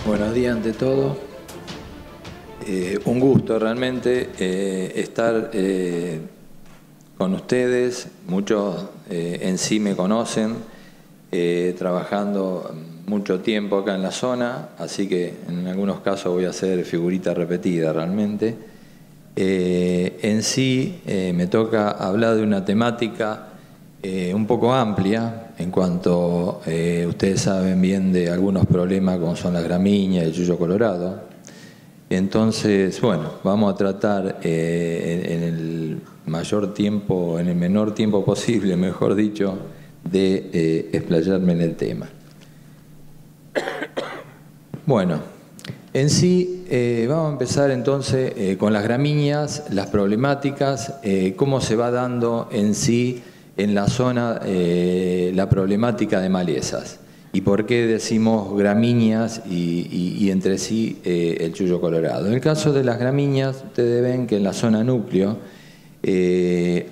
Buenos días ante todo. Un gusto realmente estar con ustedes. Muchos en sí me conocen, trabajando mucho tiempo acá en la zona, así que en algunos casos voy a ser figurita repetida realmente. En sí me toca hablar de una temática un poco amplia en cuanto ustedes saben bien de algunos problemas como son las gramíneas y el yuyo colorado. Entonces, bueno, vamos a tratar en el menor tiempo posible, mejor dicho, de explayarme en el tema. Bueno, en sí vamos a empezar entonces con las gramíneas, las problemáticas, cómo se va dando en sí en la zona la problemática de malezas y por qué decimos gramíneas y entre sí el yuyo colorado. En el caso de las gramíneas, ustedes ven que en la zona núcleo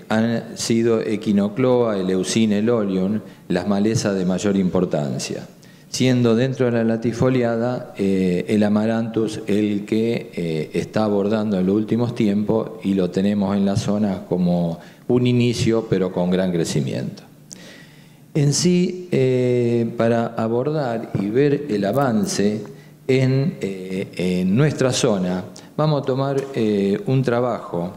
han sido Echinocloa, Eleucine, Lolium, las malezas de mayor importancia, siendo dentro de la latifoliada el Amaranthus el que está abordando en los últimos tiempos y lo tenemos en la zona como un inicio pero con gran crecimiento. En sí, para abordar y ver el avance en nuestra zona, vamos a tomar un trabajo,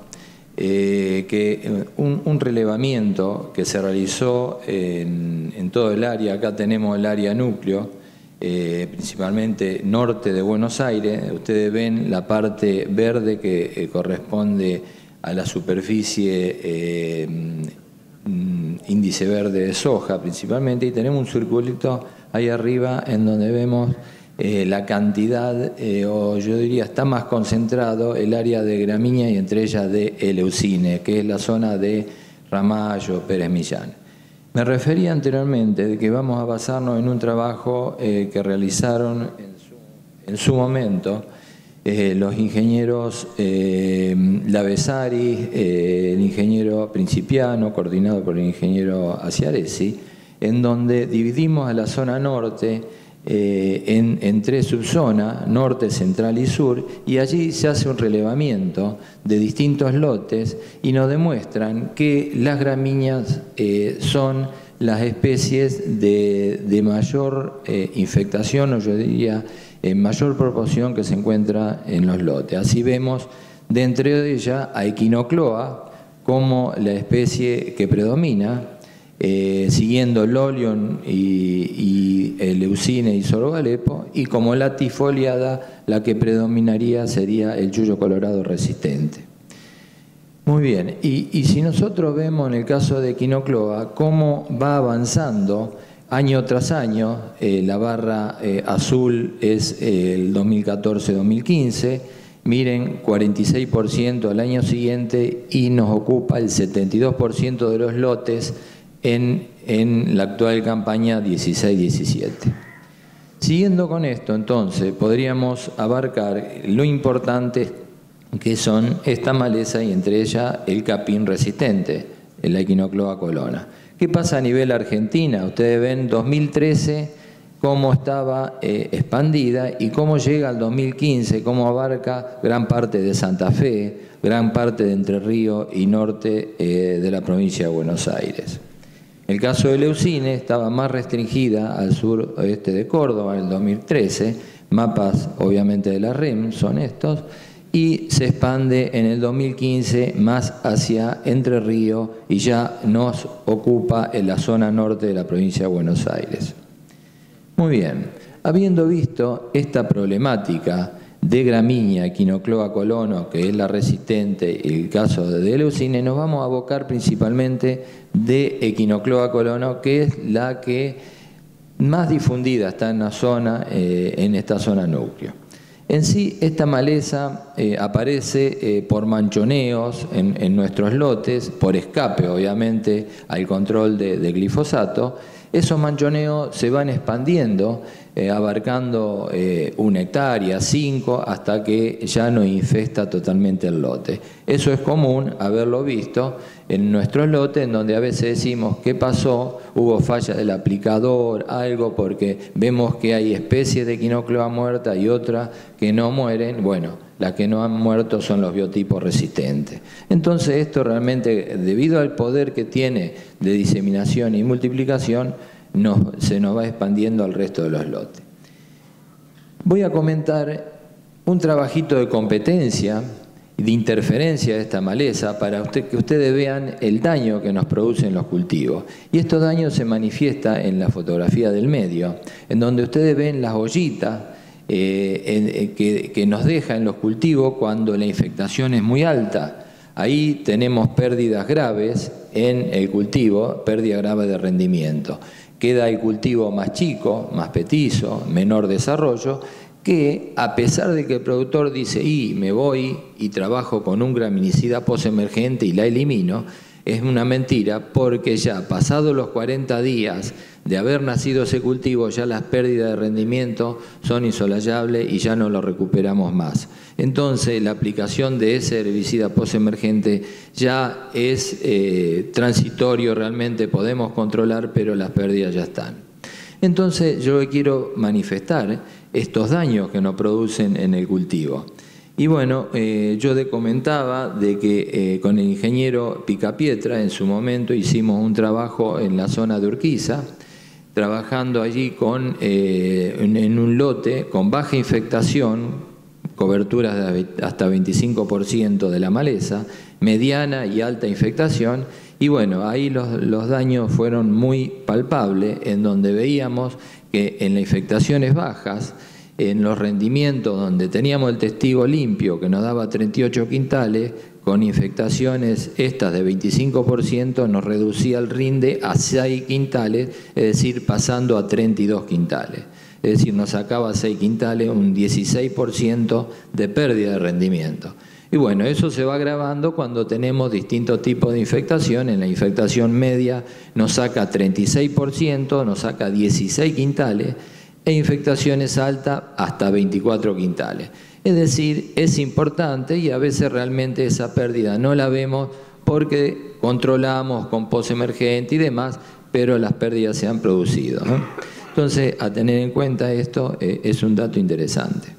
un relevamiento que se realizó en todo el área. Acá tenemos el área núcleo, principalmente norte de Buenos Aires. Ustedes ven la parte verde que corresponde a la superficie índice verde de soja principalmente, y tenemos un circulito ahí arriba en donde vemos la cantidad, o yo diría está más concentrado el área de gramínea y entre ellas de Eleucine, que es la zona de Ramallo, Pérez Millán. Me refería anteriormente de que vamos a basarnos en un trabajo que realizaron en su momento los ingenieros Lavesari, el ingeniero Principiano, coordinado por el ingeniero Aciaresi, en donde dividimos a la zona norte en tres subzonas, norte, central y sur, y allí se hace un relevamiento de distintos lotes y nos demuestran que las gramíneas son las especies de mayor infectación, o yo diría en mayor proporción que se encuentra en los lotes. Así vemos de entre ellas a Echinocloa como la especie que predomina, siguiendo Lolium y Eleucine y Sorgo-Alepo, y como latifoliada la que predominaría sería el yuyo colorado resistente. Muy bien, y si nosotros vemos en el caso de Echinocloa cómo va avanzando año tras año, la barra azul es el 2014-2015, miren, 46% al año siguiente y nos ocupa el 72% de los lotes en la actual campaña 16-17. Siguiendo con esto, entonces, podríamos abarcar lo importante que son esta maleza y entre ellas el capín resistente, la Echinocloa colona. ¿Qué pasa a nivel Argentina? Ustedes ven 2013 cómo estaba expandida y cómo llega al 2015, cómo abarca gran parte de Santa Fe, gran parte de Entre Ríos y norte de la provincia de Buenos Aires. El caso de Eleucine estaba más restringida al suroeste de Córdoba en el 2013, mapas obviamente de la REM son estos, y se expande en el 2015 más hacia Entre Ríos y ya nos ocupa en la zona norte de la provincia de Buenos Aires. Muy bien, habiendo visto esta problemática de gramínea, Echinocloa colono, que es la resistente, y el caso de Eleucine, nos vamos a abocar principalmente de Echinocloa colono, que es la que más difundida está en la zona, en esta zona núcleo. En sí, esta maleza aparece por manchoneos en nuestros lotes, por escape, obviamente, al control de glifosato. Esos manchoneos se van expandiendo, abarcando 1 hectárea, 5, hasta que ya no infesta totalmente el lote. Eso es común haberlo visto en nuestros lotes, en donde a veces decimos qué pasó, hubo falla del aplicador, algo, porque vemos que hay especies de quinocloa muerta y otras que no mueren. Bueno, las que no han muerto son los biotipos resistentes. Entonces esto realmente, debido al poder que tiene de diseminación y multiplicación, se nos va expandiendo al resto de los lotes. Voy a comentar un trabajito de competencia y de interferencia de esta maleza para que ustedes vean el daño que nos producen los cultivos. Y estos daños se manifiesta en la fotografía del medio, en donde ustedes ven las ollitas que nos deja en los cultivos cuando la infectación es muy alta. Ahí tenemos pérdidas graves en el cultivo, pérdida grave de rendimiento. Queda el cultivo más chico, más petizo, menor desarrollo, que a pesar de que el productor dice, me voy y trabajo con un graminicida posemergente y la elimino, es una mentira, porque ya pasados los 40 días de haber nacido ese cultivo, ya las pérdidas de rendimiento son insolayables y ya no lo recuperamos más. Entonces la aplicación de ese herbicida posemergente ya es transitorio, realmente podemos controlar, pero las pérdidas ya están. Entonces yo quiero manifestar estos daños que nos producen en el cultivo. Y bueno, yo comentaba de que con el ingeniero Picapietra en su momento hicimos un trabajo en la zona de Urquiza, trabajando allí en un lote con baja infectación, coberturas de hasta 25% de la maleza, mediana y alta infectación, y bueno, ahí los daños fueron muy palpables, en donde veíamos que en las infectaciones bajas, en los rendimientos donde teníamos el testigo limpio que nos daba 38 quintales, con infectaciones estas de 25% nos reducía el rinde a 6 quintales, es decir, pasando a 32 quintales. Es decir, nos sacaba 6 quintales, un 16% de pérdida de rendimiento. Y bueno, eso se va agravando cuando tenemos distintos tipos de infectación. En la infectación media nos saca 36%, nos saca 16 quintales, e infectaciones altas hasta 24 quintales. Es decir, es importante y a veces realmente esa pérdida no la vemos porque controlamos con posemergente y demás, pero las pérdidas se han producido, ¿no? Entonces, a tener en cuenta esto, es un dato interesante.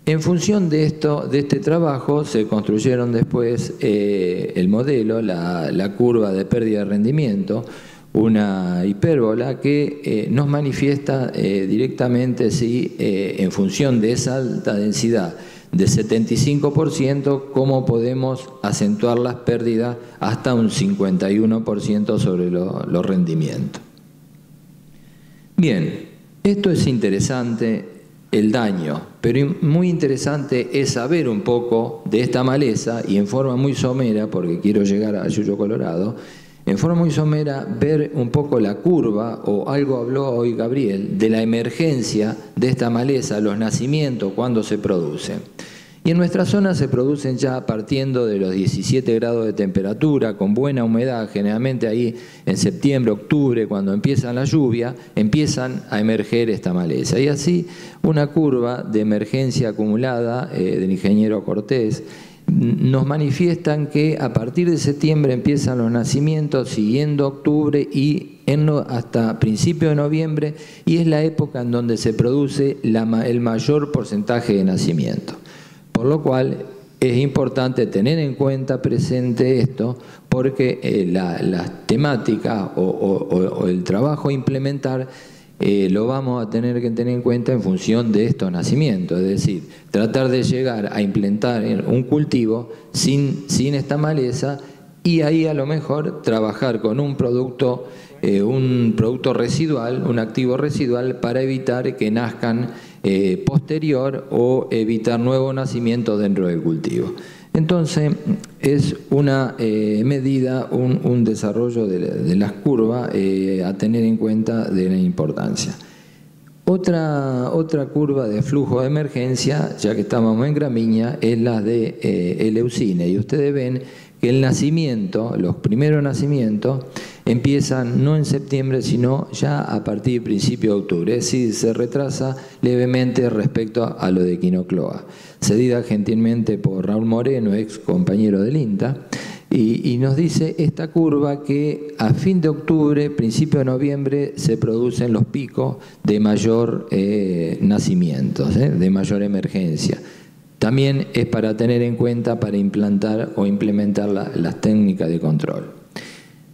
En función de este trabajo, se construyeron después el modelo, la curva de pérdida de rendimiento, una hipérbola que nos manifiesta directamente si en función de esa alta densidad de 75%, cómo podemos acentuar las pérdidas hasta un 51% sobre los rendimientos. Bien, esto es interesante, el daño, pero muy interesante es saber un poco de esta maleza y en forma muy somera, porque quiero llegar a Yuyo Colorado, en forma muy somera ver un poco la curva, o algo habló hoy Gabriel, de la emergencia de esta maleza, los nacimientos, cuando se producen. Y en nuestra zona se producen ya partiendo de los 17 grados de temperatura, con buena humedad, generalmente ahí en septiembre, octubre, cuando empiezan la lluvia, empiezan a emerger esta maleza. Y así una curva de emergencia acumulada del ingeniero Cortés nos manifiestan que a partir de septiembre empiezan los nacimientos, siguiendo octubre y hasta principios de noviembre, y es la época en donde se produce el mayor porcentaje de nacimiento. Por lo cual es importante tener en cuenta, presente esto, porque las temáticas o el trabajo a implementar lo vamos a tener que tener en cuenta en función de estos nacimientos, es decir, tratar de llegar a implementar un cultivo sin esta maleza, y ahí a lo mejor trabajar con un producto residual, un activo residual, para evitar que nazcan posterior o evitar nuevo nacimiento dentro del cultivo. Entonces es una medida, un desarrollo de las curvas a tener en cuenta de la importancia. Otra curva de flujo de emergencia, ya que estamos en gramínea, es la de Eleucine, y ustedes ven que el nacimiento, los primeros nacimientos, empiezan no en septiembre, sino ya a partir del principio de octubre, es decir, se retrasa levemente respecto a lo de quinocloa. Cedida gentilmente por Raúl Moreno, ex compañero del INTA, Y nos dice esta curva que a fin de octubre, principio de noviembre, se producen los picos de mayor nacimientos, de mayor emergencia. También es para tener en cuenta para implantar o implementar las técnicas de control.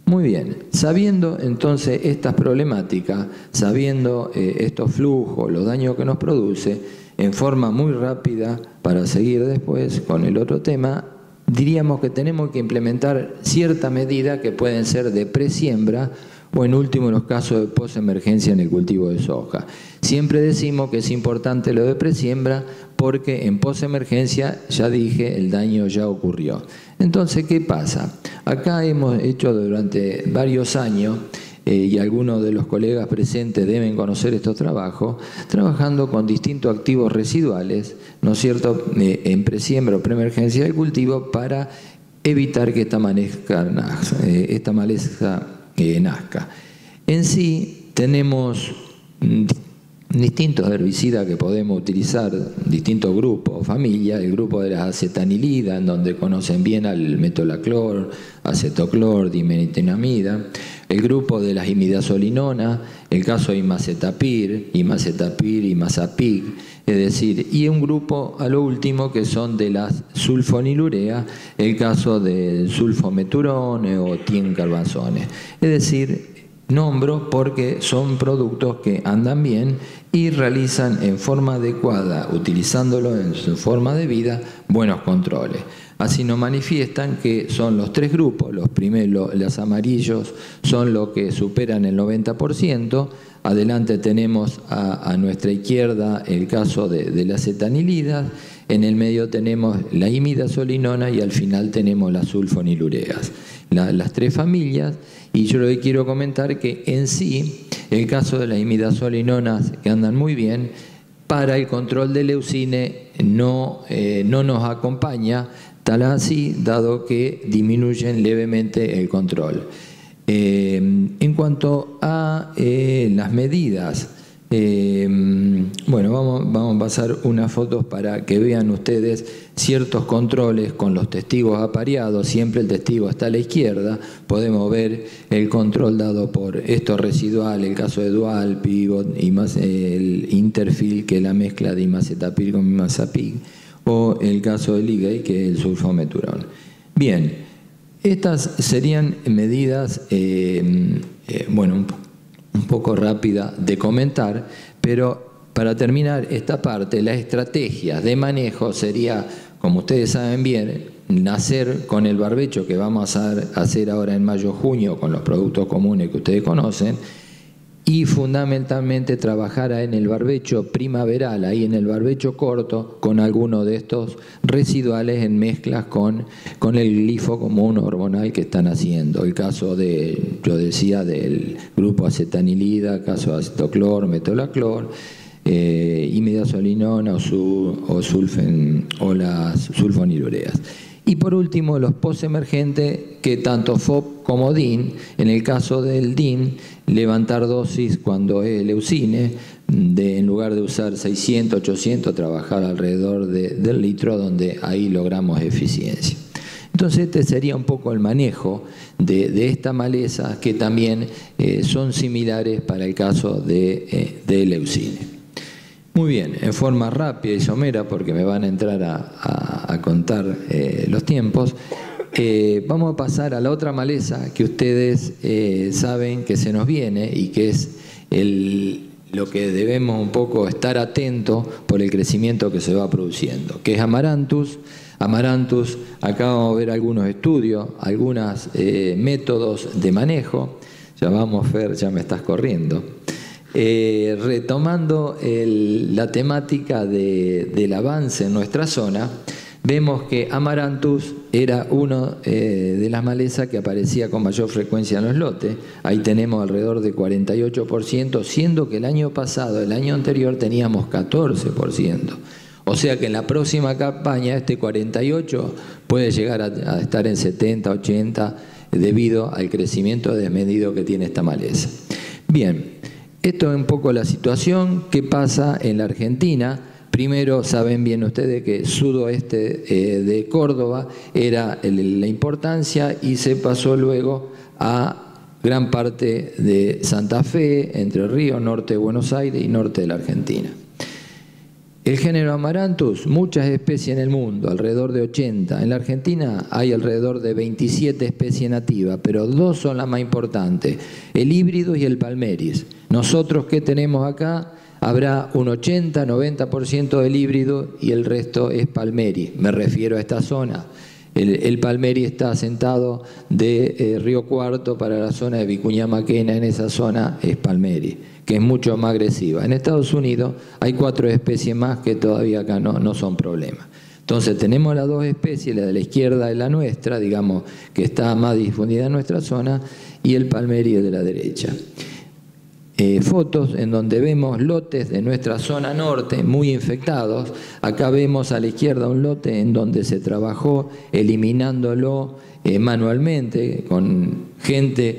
Muy bien, sabiendo entonces estas problemáticas, sabiendo estos flujos, los daños que nos produce, en forma muy rápida, para seguir después con el otro tema, diríamos que tenemos que implementar ciertas medidas que pueden ser de presiembra o en último los casos de postemergencia en el cultivo de soja. Siempre decimos que es importante lo de presiembra porque en postemergencia, ya dije, el daño ya ocurrió. Entonces, ¿qué pasa? Acá hemos hecho durante varios años, y algunos de los colegas presentes deben conocer estos trabajos, trabajando con distintos activos residuales, ¿no es cierto?, en presiembra o preemergencia del cultivo para evitar que esta maleza nazca. En sí tenemos distintos herbicidas que podemos utilizar, distintos grupos o familias, el grupo de las acetanilidas, en donde conocen bien al metolaclor, acetoclor, dimetinamida, el grupo de las imidazolinonas, el caso de imacetapir, imazapig, es decir, y un grupo a lo último que son de las sulfonilureas, el caso del sulfometurone o tiencarbazones. Es decir, nombro porque son productos que andan bien y realizan en forma adecuada, utilizándolo en su forma de vida, buenos controles. Así nos manifiestan que son los tres grupos, los primeros, los amarillos, son los que superan el 90%, adelante tenemos a nuestra izquierda el caso de la acetanilida, en el medio tenemos la imidazolinona y al final tenemos las sulfonilureas. Las tres familias, y yo lo que quiero comentar que en sí, el caso de las imidazolinonas que andan muy bien, para el control de leucine no nos acompaña, tal así, dado que disminuyen levemente el control. En cuanto a las medidas, bueno, vamos a pasar unas fotos para que vean ustedes ciertos controles con los testigos apareados, siempre el testigo está a la izquierda, podemos ver el control dado por esto residual, el caso de dual, pivot, y más el interfil, que es la mezcla de imacetapir con imazapig, o el caso del IGAI, que es el sulfometurón. Bien, estas serían medidas, bueno, un poco rápida de comentar, pero para terminar esta parte, la estrategia de manejo sería, como ustedes saben bien, nacer con el barbecho que vamos a hacer ahora en mayo-junio con los productos comunes que ustedes conocen, y fundamentalmente trabajar en el barbecho primaveral, ahí en el barbecho corto, con alguno de estos residuales en mezclas con el glifo común hormonal que están haciendo. El caso de, yo decía, del grupo acetanilida, caso de acetoclor, metolaclor, imidazolinona o las sulfonilureas. Y por último, los postemergentes, que tanto FOP como DIN, en el caso del DIN, levantar dosis cuando es leucine, en lugar de usar 600, 800, trabajar alrededor del litro, donde ahí logramos eficiencia. Entonces este sería un poco el manejo de esta maleza, que también son similares para el caso de leucine. Muy bien, en forma rápida y somera, porque me van a entrar a contar los tiempos, vamos a pasar a la otra maleza que ustedes saben que se nos viene y que es lo que debemos un poco estar atentos por el crecimiento que se va produciendo, que es Amaranthus. Amaranthus, acá vamos a ver algunos estudios, algunos métodos de manejo. Ya vamos, Fer, ya me estás corriendo. Retomando la temática del avance en nuestra zona, vemos que Amaranthus era uno de las malezas que aparecía con mayor frecuencia en los lotes. Ahí tenemos alrededor de 48%, siendo que el año pasado, el año anterior, teníamos 14%. O sea que en la próxima campaña este 48% puede llegar a estar en 70, 80, debido al crecimiento desmedido que tiene esta maleza. Bien. Esto es un poco la situación que pasa en la Argentina, Primero, saben bien ustedes que sudoeste de Córdoba era la importancia y se pasó luego a gran parte de Santa Fe, Entre Ríos, norte de Buenos Aires y norte de la Argentina. El género Amaranthus, muchas especies en el mundo, alrededor de 80. En la Argentina hay alrededor de 27 especies nativas, pero dos son las más importantes, el híbrido y el palmeris. Nosotros, ¿qué tenemos acá? Habrá un 80-90% del híbrido y el resto es palmeris. Me refiero a esta zona. El palmeri está asentado de Río Cuarto para la zona de Vicuña Maquena, en esa zona es palmeri, que es mucho más agresiva. En Estados Unidos hay 4 especies más que todavía acá no son problemas. Entonces tenemos las dos especies, la de la izquierda y la nuestra, digamos, que está más difundida en nuestra zona, y el palmeri de la derecha. Fotos en donde vemos lotes de nuestra zona norte muy infectados. Acá vemos a la izquierda un lote en donde se trabajó eliminándolo manualmente con gente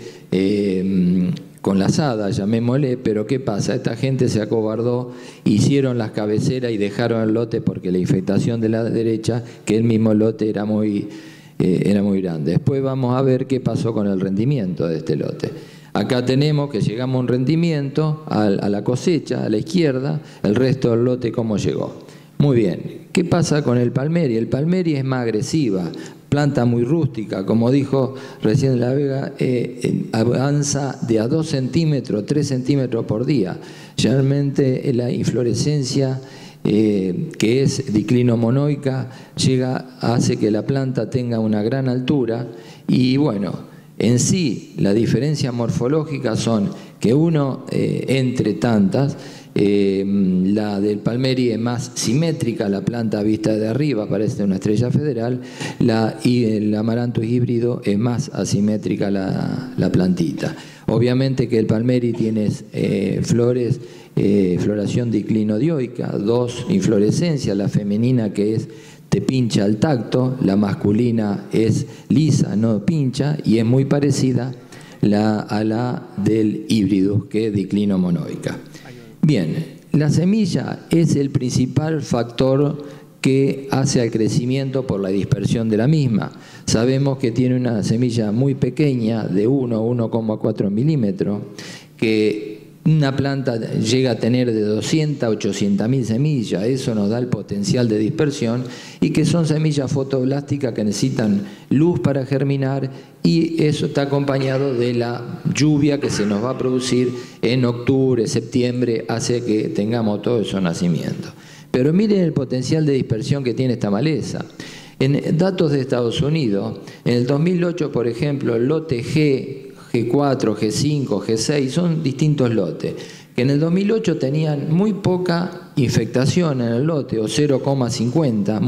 con la azada, llamémosle, pero ¿qué pasa? Esta gente se acobardó, hicieron las cabeceras y dejaron el lote porque la infectación de la derecha, que el mismo lote era muy grande. Después vamos a ver qué pasó con el rendimiento de este lote. Acá tenemos que llegamos a un rendimiento, a la cosecha, a la izquierda, el resto del lote cómo llegó. Muy bien, ¿qué pasa con el palmeri? El palmeri es más agresiva, planta muy rústica, como dijo recién La Vega, avanza de a 2 centímetros, 3 centímetros por día. Generalmente la inflorescencia, que es diclinomonoica, hace que la planta tenga una gran altura y bueno, en sí, las diferencias morfológicas son que uno, entre tantas, la del palmeri es más simétrica, la planta vista de arriba parece una estrella federal, y el Amaranthus híbrido es más asimétrica la plantita. Obviamente que el palmeri tiene flores, floración diclinodioica, 2 inflorescencias, la femenina que es te pincha al tacto, la masculina es lisa, no pincha, y es muy parecida a la del híbrido, que es diclinomonoica. Bien, la semilla es el principal factor que hace al crecimiento por la dispersión de la misma. Sabemos que tiene una semilla muy pequeña, de 1,4 milímetros, que una planta llega a tener de 200 a 800.000 semillas, eso nos da el potencial de dispersión, y que son semillas fotoblásticas que necesitan luz para germinar, y eso está acompañado de la lluvia que se nos va a producir en octubre, septiembre, hace que tengamos todos esos nacimientos. Pero miren el potencial de dispersión que tiene esta maleza. En datos de Estados Unidos, en el 2008, por ejemplo, el lote G4, G5, G6, son distintos lotes, que en el 2008 tenían muy poca infectación en el lote, o 0,50,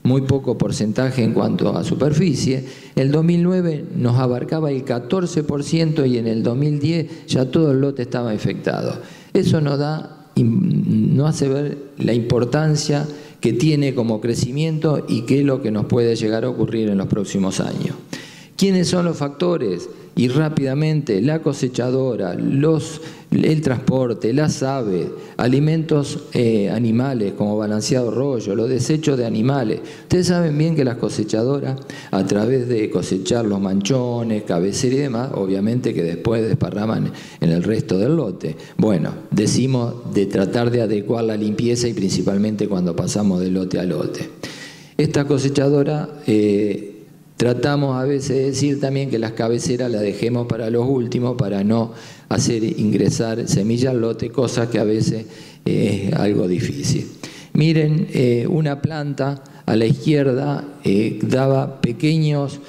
muy poco porcentaje en cuanto a superficie. El 2009 nos abarcaba el 14% y en el 2010 ya todo el lote estaba infectado. Eso nos hace ver la importancia que tiene como crecimiento y qué es lo que nos puede llegar a ocurrir en los próximos años. ¿Quiénes son los factores? Y rápidamente, la cosechadora, el transporte, las aves, alimentos animales como balanceado rollo, los desechos de animales. Ustedes saben bien que las cosechadoras, a través de cosechar los manchones, cabecera y demás, obviamente que después desparraman en el resto del lote. Bueno, decimos de tratar de adecuar la limpieza y principalmente cuando pasamos de lote a lote. Esta cosechadora... tratamos a veces de decir también que las cabeceras las dejemos para los últimos para no hacer ingresar semilla al lote, cosa que a veces es algo difícil. Miren, una planta a la izquierda daba pequeños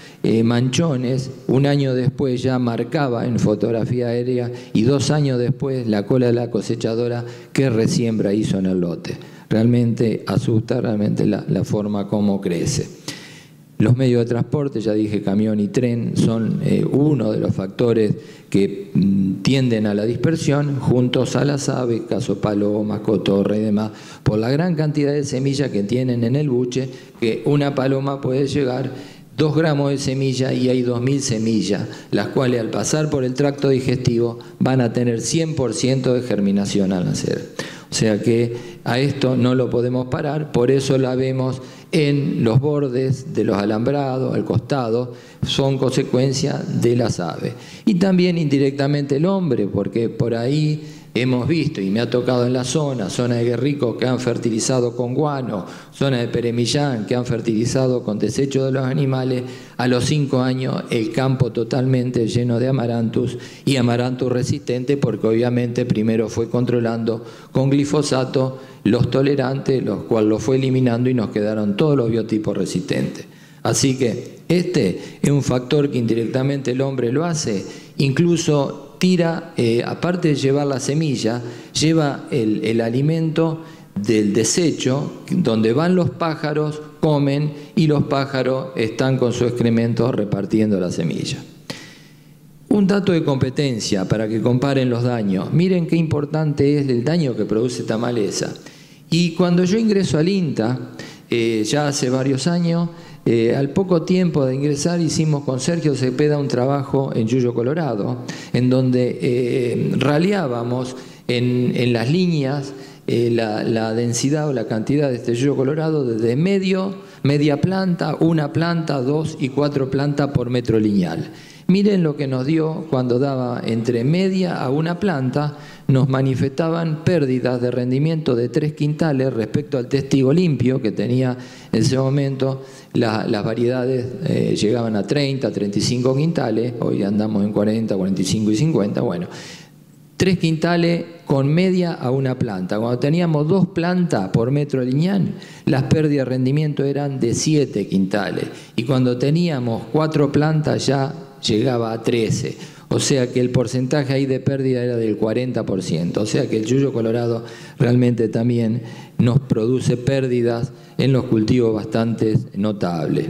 manchones, un año después ya marcaba en fotografía aérea y 2 años después la cola de la cosechadora que resiembra hizo en el lote. Realmente asusta la forma como crece. Los medios de transporte, ya dije, camión y tren, son uno de los factores que tienden a la dispersión, juntos a las aves, caso palomas, cotorra y demás, por la gran cantidad de semillas que tienen en el buche, que una paloma puede llegar 2 gramos de semilla y hay 2.000 semillas, las cuales al pasar por el tracto digestivo van a tener 100% de germinación al nacer. O sea que a esto no lo podemos parar, por eso la vemos en los bordes de los alambrados, al costado, son consecuencia de las aves. Y también indirectamente el hombre, porque por ahí hemos visto, y me ha tocado en la zona de Guerrico que han fertilizado con guano, zona de Peremillán que han fertilizado con desechos de los animales, a los 5 años el campo totalmente lleno de amaranthus y amaranthus resistente, porque obviamente primero fue controlando con glifosato los tolerantes, los cuales lo fue eliminando y nos quedaron todos los biotipos resistentes. Así que este es un factor que indirectamente el hombre lo hace, incluso tira, aparte de llevar la semilla, lleva el alimento del desecho, donde van los pájaros, comen y los pájaros están con su excremento repartiendo la semilla. Un dato de competencia para que comparen los daños. Miren qué importante es el daño que produce esta maleza. Y cuando yo ingreso al INTA, ya hace varios años, al poco tiempo de ingresar hicimos con Sergio Cepeda un trabajo en Yuyo, Colorado, en donde raleábamos en las líneas la densidad o la cantidad de este Yuyo Colorado desde media planta, 1 planta, 2 y 4 plantas por metro lineal. Miren lo que nos dio cuando daba entre media a 1 planta, nos manifestaban pérdidas de rendimiento de 3 quintales respecto al testigo limpio que tenía en ese momento. Las variedades llegaban a 30, 35 quintales, hoy andamos en 40, 45 y 50, bueno. 3 quintales con media a 1 planta. Cuando teníamos 2 plantas por metro lineal, las pérdidas de rendimiento eran de 7 quintales. Y cuando teníamos 4 plantas ya llegaba a 13. O sea que el porcentaje ahí de pérdida era del 40%. O sea que el Yuyo Colorado realmente también nos produce pérdidas en los cultivos bastante notables.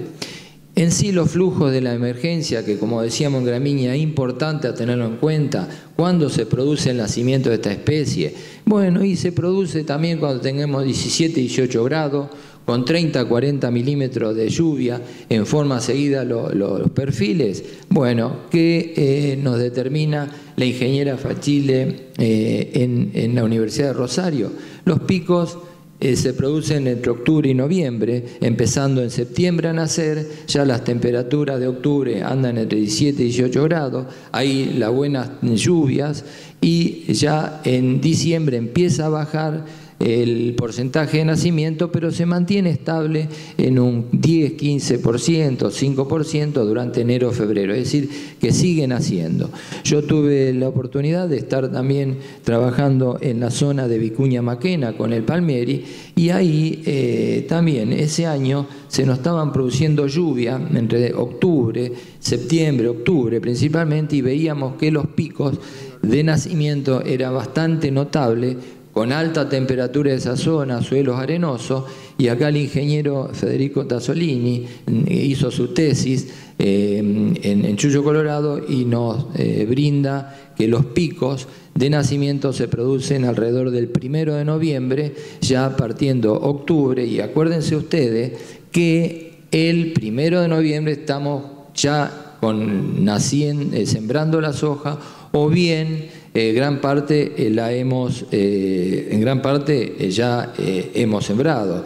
En sí los flujos de la emergencia, que como decíamos en gramínea es importante a tenerlo en cuenta, ¿cuándo se produce el nacimiento de esta especie? Bueno, y se produce también cuando tengamos 17, 18 grados, con 30 a 40 milímetros de lluvia, en forma seguida los perfiles, bueno, que nos determina la ingeniera Facile en la Universidad de Rosario. Los picos se producen entre octubre y noviembre, empezando en septiembre a nacer, ya las temperaturas de octubre andan entre 17 y 18 grados, hay las buenas lluvias y ya en diciembre empieza a bajar el porcentaje de nacimiento, pero se mantiene estable en un 10, 15%, 5% durante enero, febrero, es decir, que siguen naciendo. Yo tuve la oportunidad de estar también trabajando en la zona de Vicuña Maquena con el Palmieri y ahí también ese año se nos estaban produciendo lluvias entre octubre, septiembre, octubre principalmente, y veíamos que los picos de nacimiento eran bastante notables, con alta temperatura de esa zona, suelos arenosos, y acá el ingeniero Federico Tasolini hizo su tesis en Yuyo, Colorado, y nos brinda que los picos de nacimiento se producen alrededor del 1 de noviembre, ya partiendo octubre, y acuérdense ustedes que el 1 de noviembre estamos ya sembrando la soja, o bien gran parte ya hemos sembrado.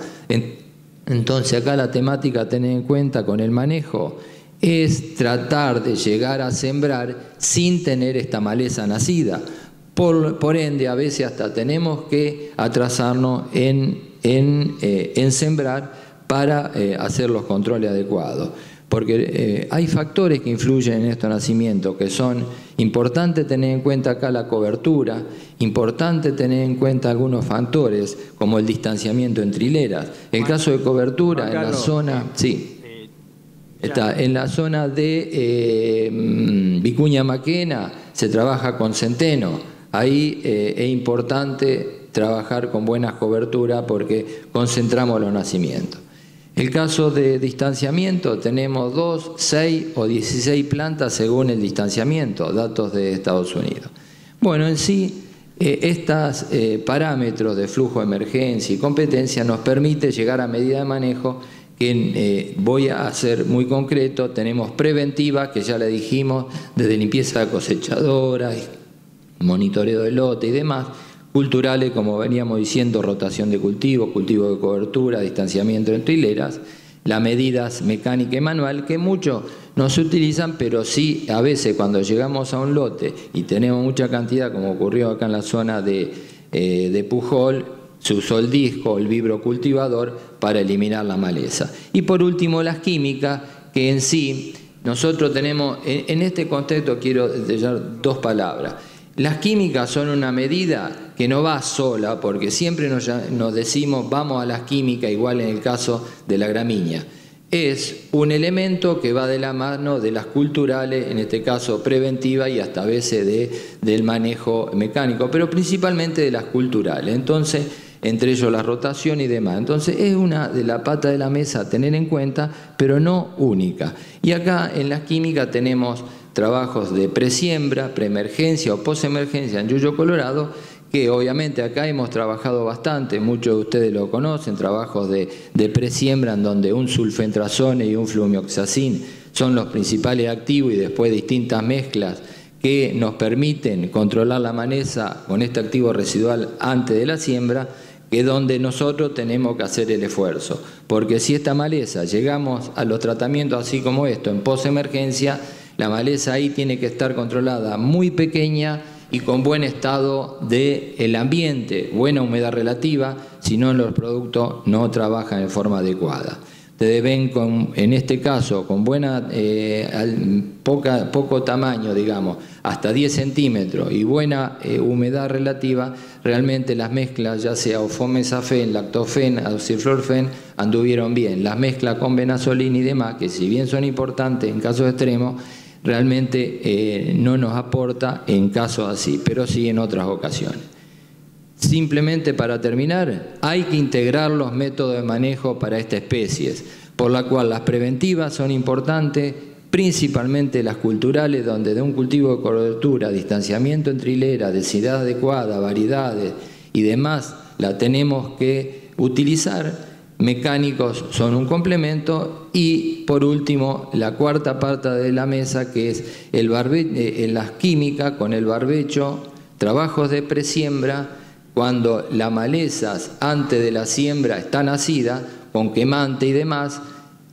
Entonces acá la temática a tener en cuenta con el manejo es tratar de llegar a sembrar sin tener esta maleza nacida. Por ende, a veces hasta tenemos que atrasarnos en sembrar para hacer los controles adecuados. Porque hay factores que influyen en estos nacimientos, que son importantes tener en cuenta acá la cobertura, importante tener en cuenta algunos factores, como el distanciamiento entre hileras. El caso de cobertura en la zona, sí, está en la zona de Vicuña Maquena, se trabaja con centeno. Ahí es importante trabajar con buenas coberturas porque concentramos los nacimientos. El caso de distanciamiento, tenemos 2, 6 o 16 plantas según el distanciamiento, datos de Estados Unidos. Bueno, en sí, estos parámetros de flujo de emergencia y competencia nos permite llegar a medida de manejo que voy a ser muy concreto. Tenemos preventiva, que ya le dijimos, desde limpieza de cosechadoras, monitoreo de lote y demás, culturales, como veníamos diciendo, rotación de cultivo, cultivo de cobertura, distanciamiento entre hileras, las medidas mecánica y manual, que muchos no se utilizan, pero sí a veces cuando llegamos a un lote y tenemos mucha cantidad, como ocurrió acá en la zona de Pujol, se usó el disco, el vibrocultivador, para eliminar la maleza. Y por último, las químicas, que en sí nosotros tenemos, en este contexto quiero detallar dos palabras. Las químicas son una medida que no va sola, porque siempre nos decimos vamos a las químicas, igual en el caso de la gramínea. Es un elemento que va de la mano de las culturales, en este caso preventiva y hasta a veces del manejo mecánico, pero principalmente de las culturales. Entonces, entre ellos la rotación y demás. Entonces, es una de la pata de la mesa a tener en cuenta, pero no única. Y acá en las químicas tenemos trabajos de presiembra, preemergencia o posemergencia en Yuyo Colorado, que obviamente acá hemos trabajado bastante, muchos de ustedes lo conocen, trabajos de presiembra en donde un sulfentrazone y un flumioxacin son los principales activos y después distintas mezclas que nos permiten controlar la maleza con este activo residual antes de la siembra, que es donde nosotros tenemos que hacer el esfuerzo. Porque si esta maleza llegamos a los tratamientos así como esto, en posemergencia, la maleza ahí tiene que estar controlada muy pequeña y con buen estado del ambiente, buena humedad relativa, si no los productos no trabajan en forma adecuada. Ustedes ven en este caso con buena, poco tamaño, digamos, hasta 10 centímetros y buena humedad relativa, realmente las mezclas, ya sea ofomesafén, lactofen, oxiflorfen, anduvieron bien. Las mezclas con benazolina y demás, que si bien son importantes en casos extremos, realmente no nos aporta en casos así, pero sí en otras ocasiones. Simplemente para terminar, hay que integrar los métodos de manejo para esta especie, por la cual las preventivas son importantes, principalmente las culturales, donde de un cultivo de cobertura, distanciamiento entre hileras, densidad adecuada, variedades y demás, la tenemos que utilizar. Mecánicos son un complemento y por último la cuarta parte de la mesa, que es las químicas con el barbecho, trabajos de presiembra, cuando las malezas antes de la siembra está nacida, con quemante y demás,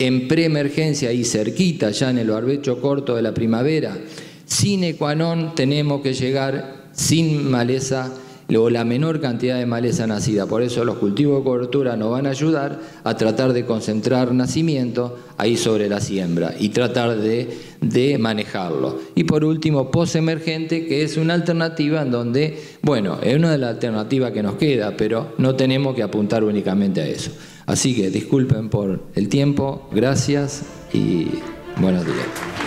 en preemergencia y cerquita ya en el barbecho corto de la primavera, sine qua non tenemos que llegar sin maleza o la menor cantidad de maleza nacida. Por eso los cultivos de cobertura nos van a ayudar a tratar de concentrar nacimiento ahí sobre la siembra y tratar de manejarlo. Y por último, posemergente, que es una alternativa en donde, bueno, es una de las alternativas que nos queda, pero no tenemos que apuntar únicamente a eso. Así que disculpen por el tiempo, gracias y buenos días.